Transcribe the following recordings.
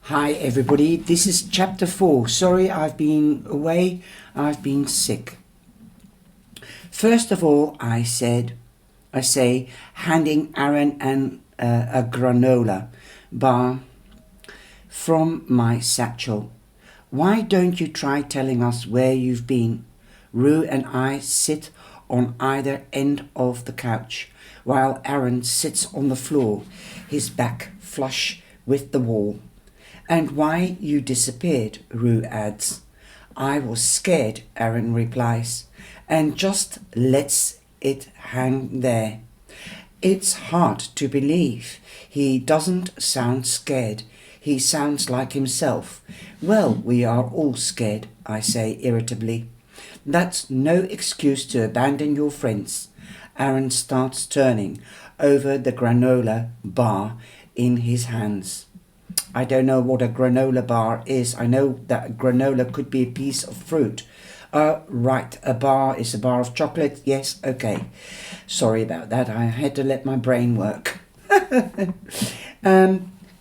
Hi everybody, this is chapter 4. Sorry I've been away, I've been sick. First of all, I say, handing Aaron a granola bar from my satchel. Why don't you try telling us where you've been? Rue and I sit on either end of the couch, while Aaron sits on the floor, his back flush with the wall. And why you disappeared, Rue adds. I was scared, Aaron replies, and just lets it hang there. It's hard to believe. He doesn't sound scared. He sounds like himself. Well, we are all scared, I say irritably. That's no excuse to abandon your friends. Aaron starts turning over the granola bar in his hands. I don't know what a granola bar is. I know that granola could be a piece of fruit. Right, a bar is a bar of chocolate. Yes, okay. Sorry about that. I had to let my brain work.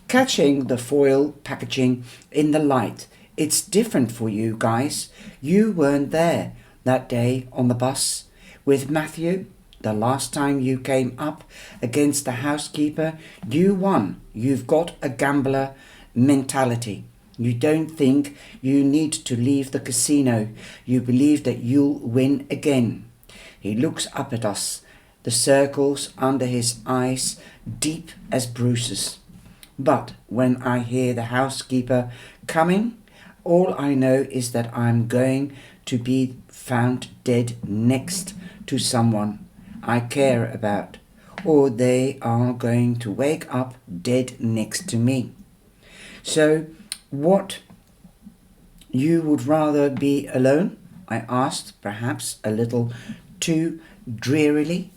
Catching the foil packaging in the light. It's different for you guys. You weren't there that day on the bus with Matthew. The last time you came up against the housekeeper, you won. You've got a gambler mentality. You don't think you need to leave the casino. You believe that you'll win again. He looks up at us, the circles under his eyes deep as bruises. But when I hear the housekeeper coming, all I know is that I'm going to be found dead next to someone I care about, or they are going to wake up dead next to me. So, what, you would rather be alone? I asked, perhaps a little too drearily.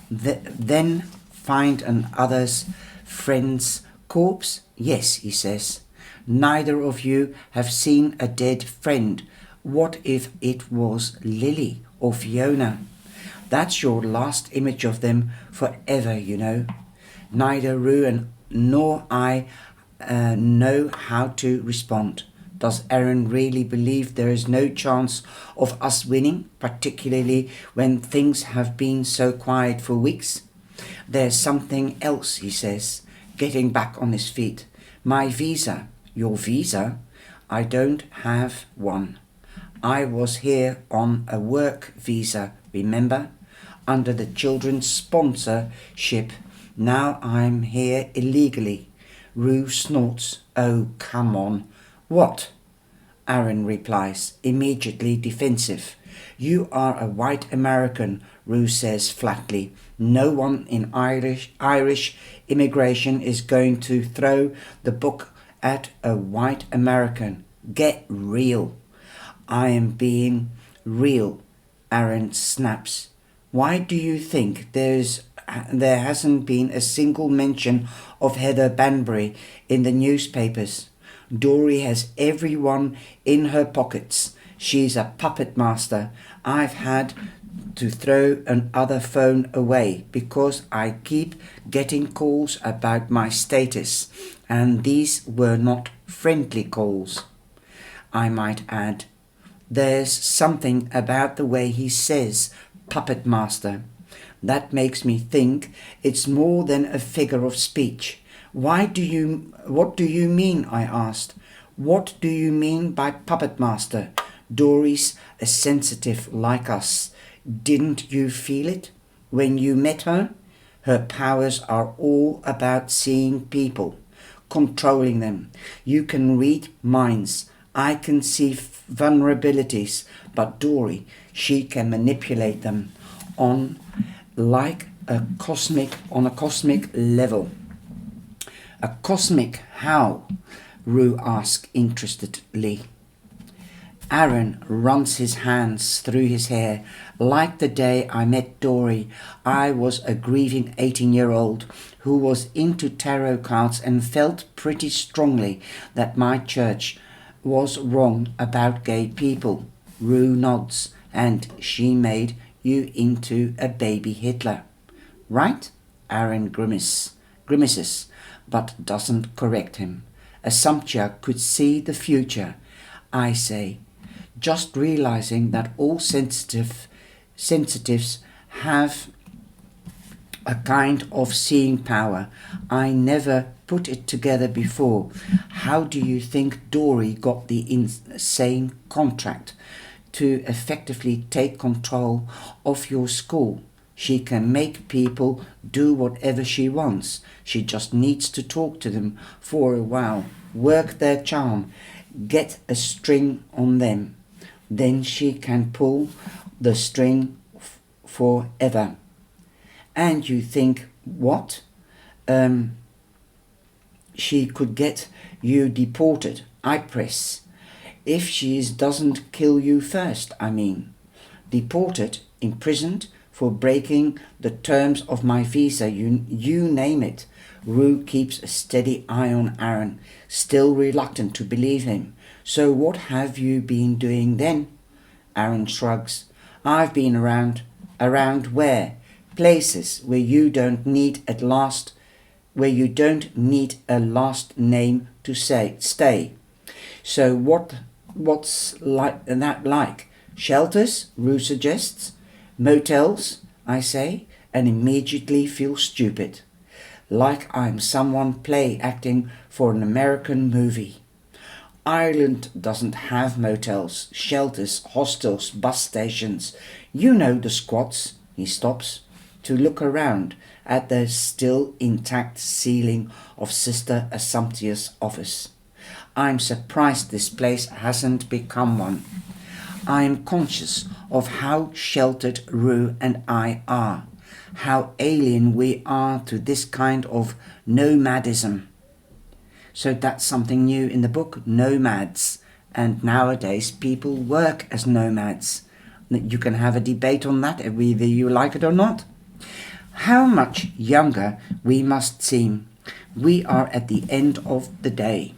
Then find another's friend's corpse? Yes, he says. Neither of you have seen a dead friend. What if it was Lily or Fiona? That's your last image of them forever, you know. Neither Rue nor I know how to respond. Does Aaron really believe there is no chance of us winning, particularly when things have been so quiet for weeks? There's something else, he says, getting back on his feet. My visa. Your visa? I don't have one. I was here on a work visa, remember? Under the children's sponsorship. Now I'm here illegally. Rue snorts. Oh, come on. What? Aaron replies, immediately defensive. You are a white American, Rue says flatly. No one in Irish immigration is going to throw the book at a white American. Get real. I am being real, Aaron snaps. Why do you think there hasn't been a single mention of Heather Banbury in the newspapers? Dory has everyone in her pockets. She's a puppet master. I've had to throw another phone away because I keep getting calls about my status, and these were not friendly calls. I might add, there's something about the way he says puppet master that makes me think it's more than a figure of speech. What do you mean? I asked. What do you mean by puppet master? Dory's a sensitive like us. Didn't you feel it when you met her? Her powers are all about seeing people, controlling them. You can read minds. I can see vulnerabilities, but Dory, she can manipulate them on a cosmic level. A cosmic how? Rue asked interestedly. Aaron runs his hands through his hair. Like the day I met Dory, I was a grieving 18-year-old who was into tarot cards and felt pretty strongly that my church was wrong about gay people. Rue nods. And she made you into a baby Hitler. Right? Aaron grimaces, but doesn't correct him. Assumptia could see the future, I say, just realizing that all sensitives have a kind of seeing power. I never put it together before. How do you think Dory got the insane contract to effectively take control of your school? She can make people do whatever she wants. She just needs to talk to them for a while, work their charm, get a string on them. Then she can pull the string forever. And you think, what? She could get you deported, I press. If she doesn't kill you first, I mean. Deported, imprisoned, for breaking the terms of my visa, you name it. Rue keeps a steady eye on Aaron, still reluctant to believe him. So what have you been doing then? Aaron shrugs. I've been around. Around where? Places where you don't need a last name to stay. So what's that like? Shelters, Rue suggests. Motels, I say, and immediately feel stupid. Like I'm someone play acting for an American movie. Ireland doesn't have motels, shelters, hostels, bus stations. You know the squats. He stops to look around at the still intact ceiling of Sister Assumptia's office. I'm surprised this place hasn't become one. I am conscious of how sheltered Rue and I are, how alien we are to this kind of nomadism. So that's something new in the book, nomads. And nowadays people work as nomads. You can have a debate on that, whether you like it or not. How much younger we must seem. We are at the end of the day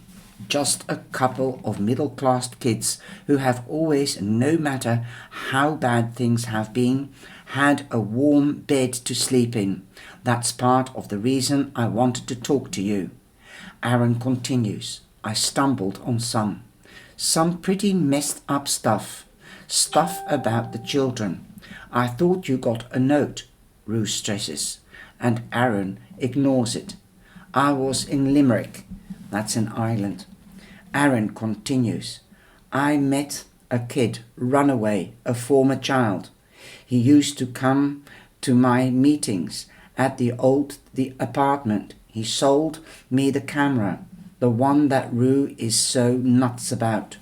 just a couple of middle-class kids who have always, no matter how bad things have been, had a warm bed to sleep in. That's part of the reason I wanted to talk to you. Aaron continues. I stumbled on some pretty messed up stuff about the children. I thought you got a note, Rue stresses, and Aaron ignores it. I was in Limerick. That's an island. Aaron continues. I met a kid, runaway, a former child. He used to come to my meetings at the apartment. He sold me the camera, the one that Rue is so nuts about.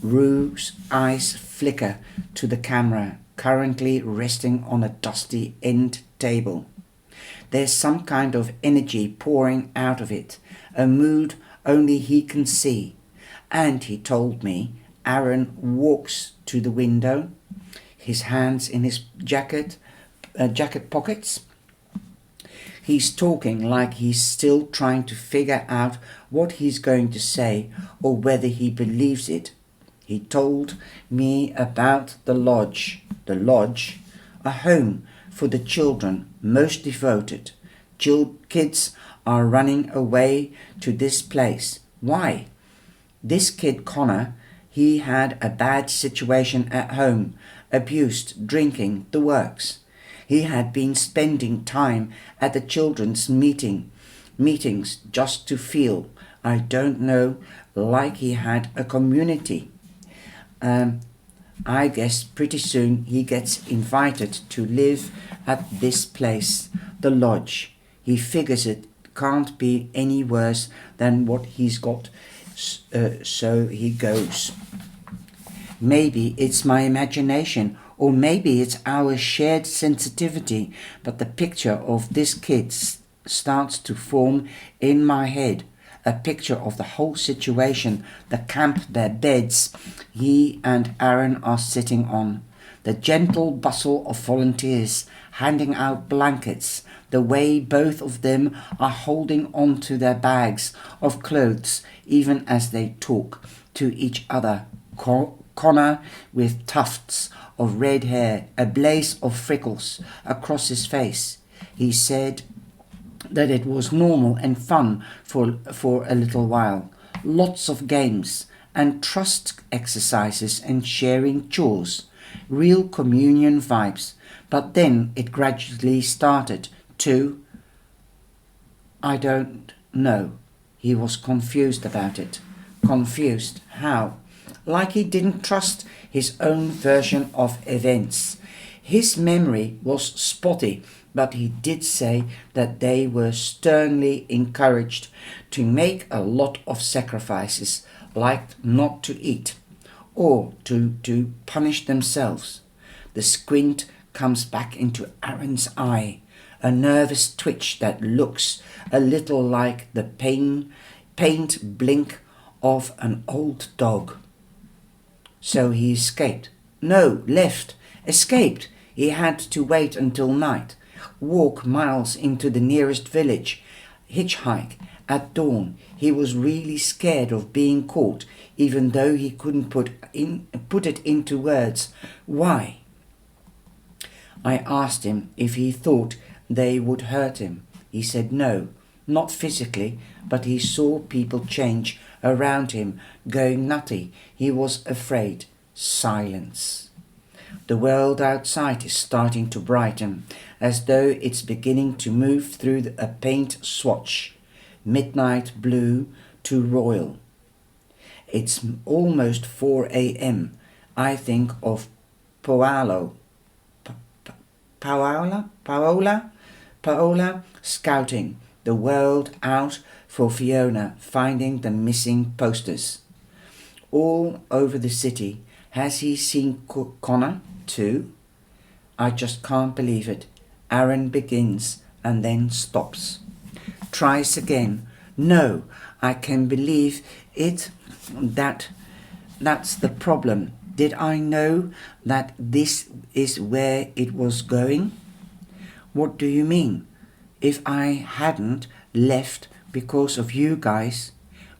Rue's eyes flicker to the camera, currently resting on a dusty end table. There's some kind of energy pouring out of it, a mood only he can see. And he told me, Aaron walks to the window, his hands in his jacket pockets. He's talking like he's still trying to figure out what he's going to say or whether he believes it. He told me about the lodge, a home for the children most devoted. Kids are running away to this place. Why? This kid Connor, he had a bad situation at home, abused, drinking, the works. He had been spending time at the children's meetings just to feel, I don't know, like he had a community. I guess pretty soon he gets invited to live at this place, the lodge. He figures it can't be any worse than what he's got, so he goes. Maybe it's my imagination, or maybe it's our shared sensitivity, but the picture of this kid starts to form in my head. A picture of the whole situation, the camp, their beds he and Aaron are sitting on, the gentle bustle of volunteers handing out blankets, the way both of them are holding on to their bags of clothes even as they talk to each other. Connor with tufts of red hair, a blaze of freckles across his face. He said that it was normal and fun for a little while. lots of games and trust exercises and sharing chores, real communion vibes. But then it gradually started to, I don't know. He was confused about it. Confused. How? Like he didn't trust his own version of events. His memory was spotty, but he did say that they were sternly encouraged to make a lot of sacrifices, like not to eat, or to punish themselves. The squint comes back into Aaron's eye, a nervous twitch that looks a little like the paint blink of an old dog. So he escaped. No, left. Escaped. He had to wait until night, walk miles into the nearest village, hitchhike at dawn. He was really scared of being caught, even though he couldn't put it into words. Why? I asked him if he thought they would hurt him. He said no, not physically, but he saw people change around him, going nutty. He was afraid. Silence. The world outside is starting to brighten, as though it's beginning to move through a paint swatch, midnight blue to royal. It's almost 4 a.m. I think of Paola scouting the world out for Fiona, finding the missing posters. All over the city. Has he seen Connor too? I just can't believe it. Aaron begins and then stops. Tries again. No, I can believe it. That's the problem. Did I know that this is where it was going? What do you mean? If I hadn't left because of you guys,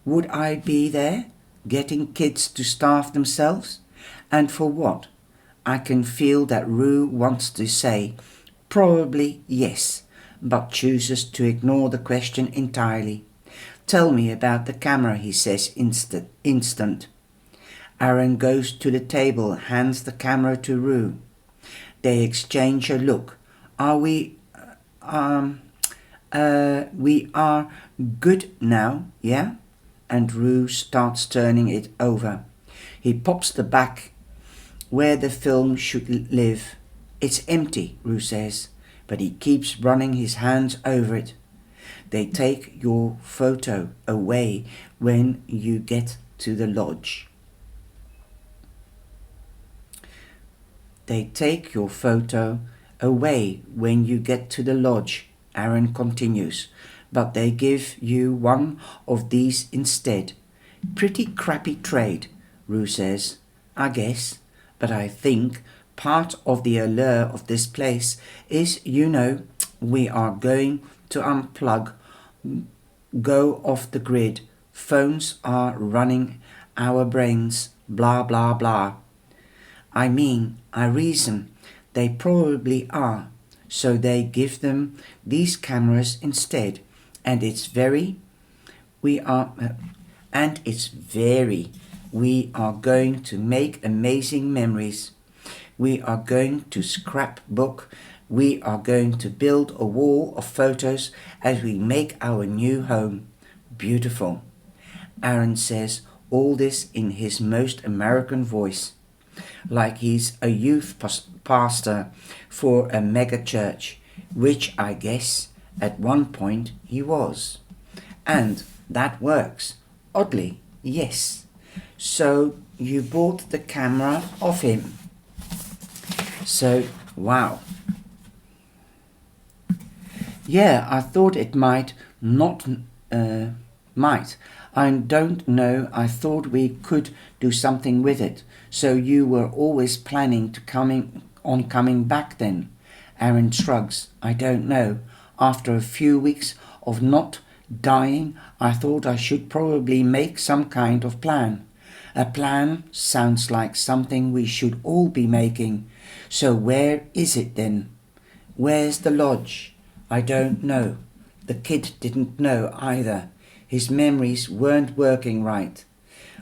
would I be there, getting kids to starve themselves? And for what? I can feel that Rue wants to say, probably yes, but chooses to ignore the question entirely. Tell me about the camera, he says instant. Aaron goes to the table, hands the camera to Rue. They exchange a look. We are good now, yeah? And Rue starts turning it over. He pops the back where the film should live. It's empty, Rue says, but he keeps running his hands over it. They take your photo away when you get to the lodge. They take your photo away when you get to the lodge, Aaron continues, but they give you one of these instead. Pretty crappy trade, Rue says. I guess, but I think part of the allure of this place is, we are going to unplug, go off the grid. Phones are running our brains, blah, blah, blah. I reason they probably are, so they give them these cameras instead, and it's very, we are going to make amazing memories. We are going to scrapbook. We are going to build a wall of photos as we make our new home. Beautiful. Aaron says all this in his most American voice, like he's a youth pastor for a mega church, which I guess at one point he was. And that works. Oddly, yes. So you bought the camera off him. So, wow. Yeah, I thought it might. I don't know. I thought we could do something with it. So you were always planning to coming back then? Aaron shrugs. I don't know. After a few weeks of not dying, I thought I should probably make some kind of plan. A plan sounds like something we should all be making. So where is it then? Where's the lodge? I don't know. The kid didn't know either. His memories weren't working right.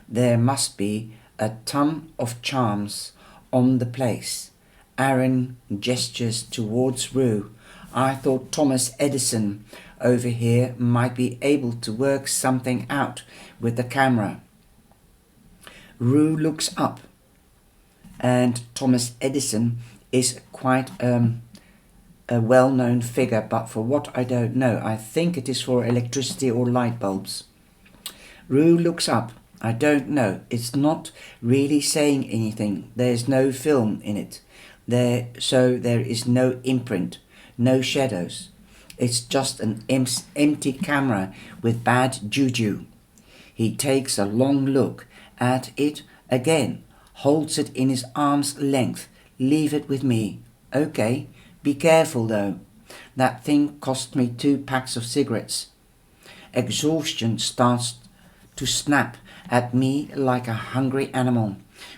There must be a ton of charms on the place. Aaron gestures towards Rue. I thought Thomas Edison over here might be able to work something out with the camera. Rue looks up, and Thomas Edison is quite a well-known figure, but for what I don't know. I think it is for electricity or light bulbs. Rue looks up. I don't know. It's not really saying anything. There's no film in it. So there is no imprint, no shadows. It's just an empty camera with bad juju. He takes a long look at it again, holds it in his arm's length. Leave it with me. Okay, be careful though. That thing cost me 2 packs of cigarettes. Exhaustion starts to snap at me like a hungry animal.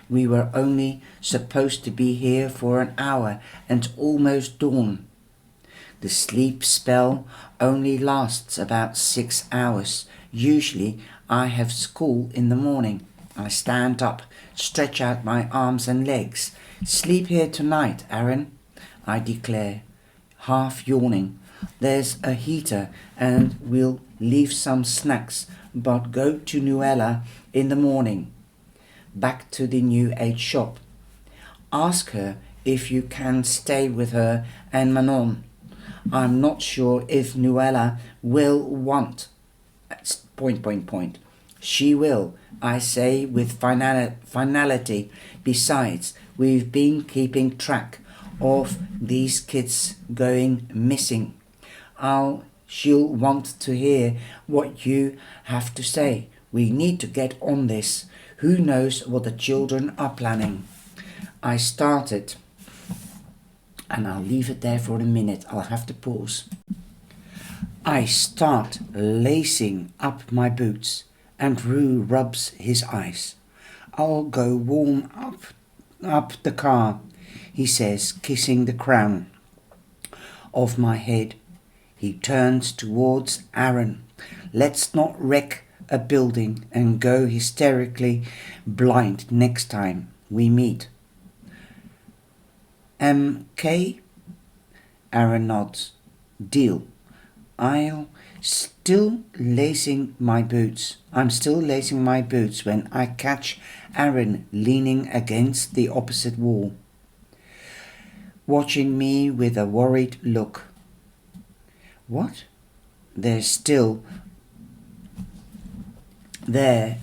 We were only supposed to be here for an hour and almost dawn. The sleep spell only lasts about 6 hours. Usually I have school in the morning. I stand up, stretch out my arms and legs. Sleep here tonight, Aaron, I declare, half yawning. There's a heater and we'll leave some snacks, but go to Nuella in the morning. Back to the New Age shop. Ask her if you can stay with her and Manon. I'm not sure if Nuella will want... ... She will, I say with finality. Besides, we've been keeping track of these kids going missing. She'll want to hear what you have to say. We need to get on this. Who knows what the children are planning? I started, and I'll leave it there for a minute. I'll have to pause. I start lacing up my boots, and Rue rubs his eyes. I'll go warm up the car, he says, kissing the crown of my head. He turns towards Aaron. Let's not wreck a building and go hysterically blind next time we meet. MK? Aaron nods. Deal. I'm still lacing my boots when I catch Aaron leaning against the opposite wall, watching me with a worried look. What? There's still the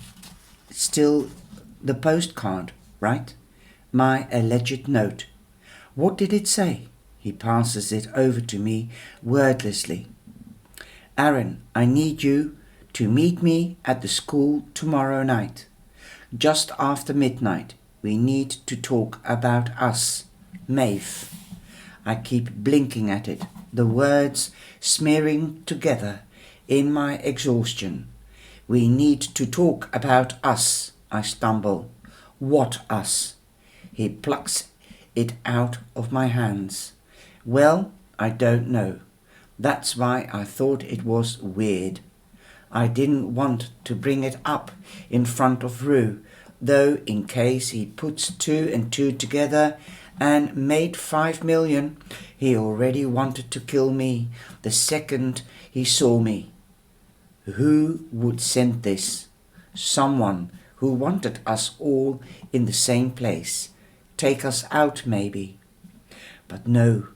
postcard, right? My alleged note. What did it say? He passes it over to me wordlessly. Aaron, I need you to meet me at the school tomorrow night. Just after midnight. We need to talk about us. Maeve. I keep blinking at it, the words smearing together in my exhaustion. We need to talk about us, I stumble. What us? He plucks it out of my hands. Well, I don't know. That's why I thought it was weird. I didn't want to bring it up in front of Rue, though in case he puts 2 and 2 together and made 5 million, he already wanted to kill me the second he saw me. Who would send this? Someone who wanted us all in the same place. Take us out, maybe. But no,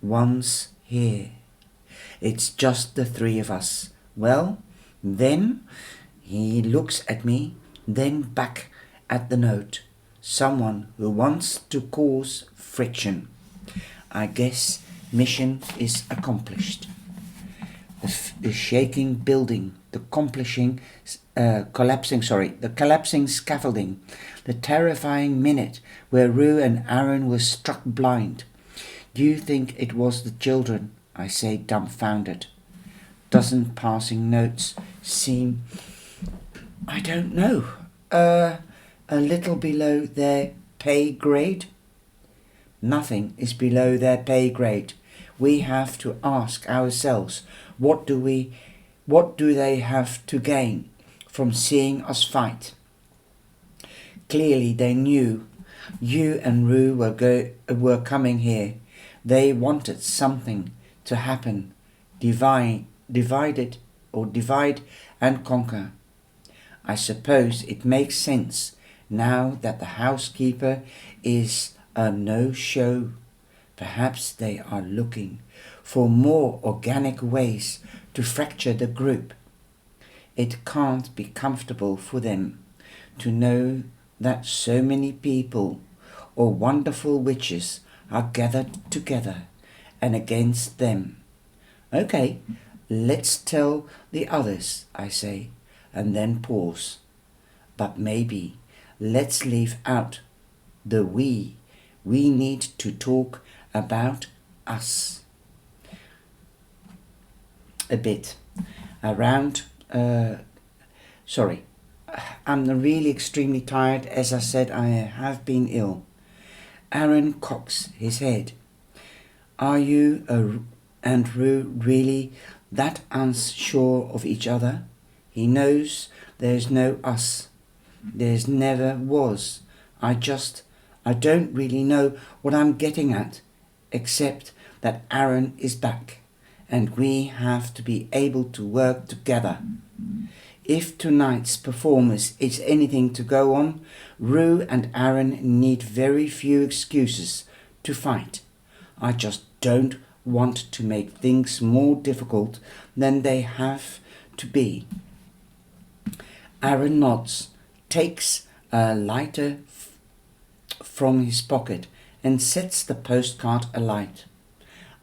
one's here. It's just the 3 of us. Well, then he looks at me, then back at the note. Someone who wants to cause friction. I guess mission is accomplished. The shaking building, the collapsing scaffolding, the terrifying minute where Rue and Aaron were struck blind. Do you think it was the children? I say, dumbfounded. Doesn't passing notes seem, I don't know, a little below their pay grade? Nothing is below their pay grade. We have to ask ourselves, what do we What do they have to gain from seeing us fight? Clearly they knew you and Rue were coming here. They wanted something to happen. Divide and conquer. I suppose it makes sense now that the housekeeper is a no-show. Perhaps they are looking for more organic ways to fracture the group. It can't be comfortable for them to know that so many people or wonderful witches are gathered together and against them. Okay, let's tell the others, I say, and then pause. But maybe let's leave out the we. We need to talk about us a bit. I'm really extremely tired. As I said, I have been ill. Aaron cocks his head. Are you and Rue really that unsure of each other? He knows there's no us. There's never was. I don't really know what I'm getting at, except that Aaron is back, and we have to be able to work together. If tonight's performance is anything to go on, Rue and Aaron need very few excuses to fight. I just don't want to make things more difficult than they have to be. Aaron nods, takes a lighter from his pocket and sets the postcard alight.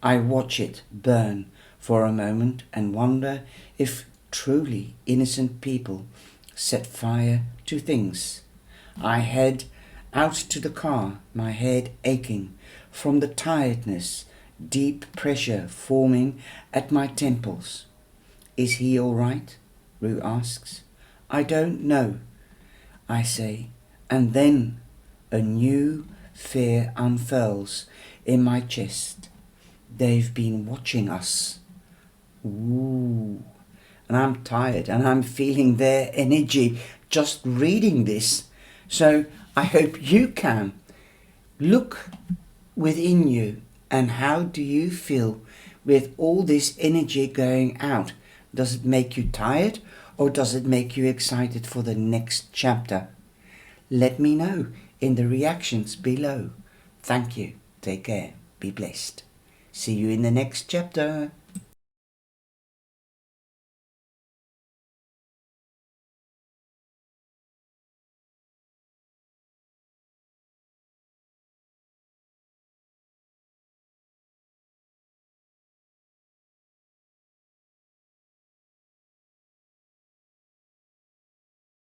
I watch it burn for a moment and wonder if truly innocent people set fire to things. I head out to the car, my head aching from the tiredness, deep pressure forming at my temples. Is he all right? Rue asks. I don't know, I say, and then a new fear unfurls in my chest. They've been watching us. Ooh. And I'm tired and I'm feeling their energy just reading this. So I hope you can look within you, and how do you feel with all this energy going out? Does it make you tired or does it make you excited for the next chapter? Let me know in the reactions below. Thank you. Take care. Be blessed. See you in the next chapter.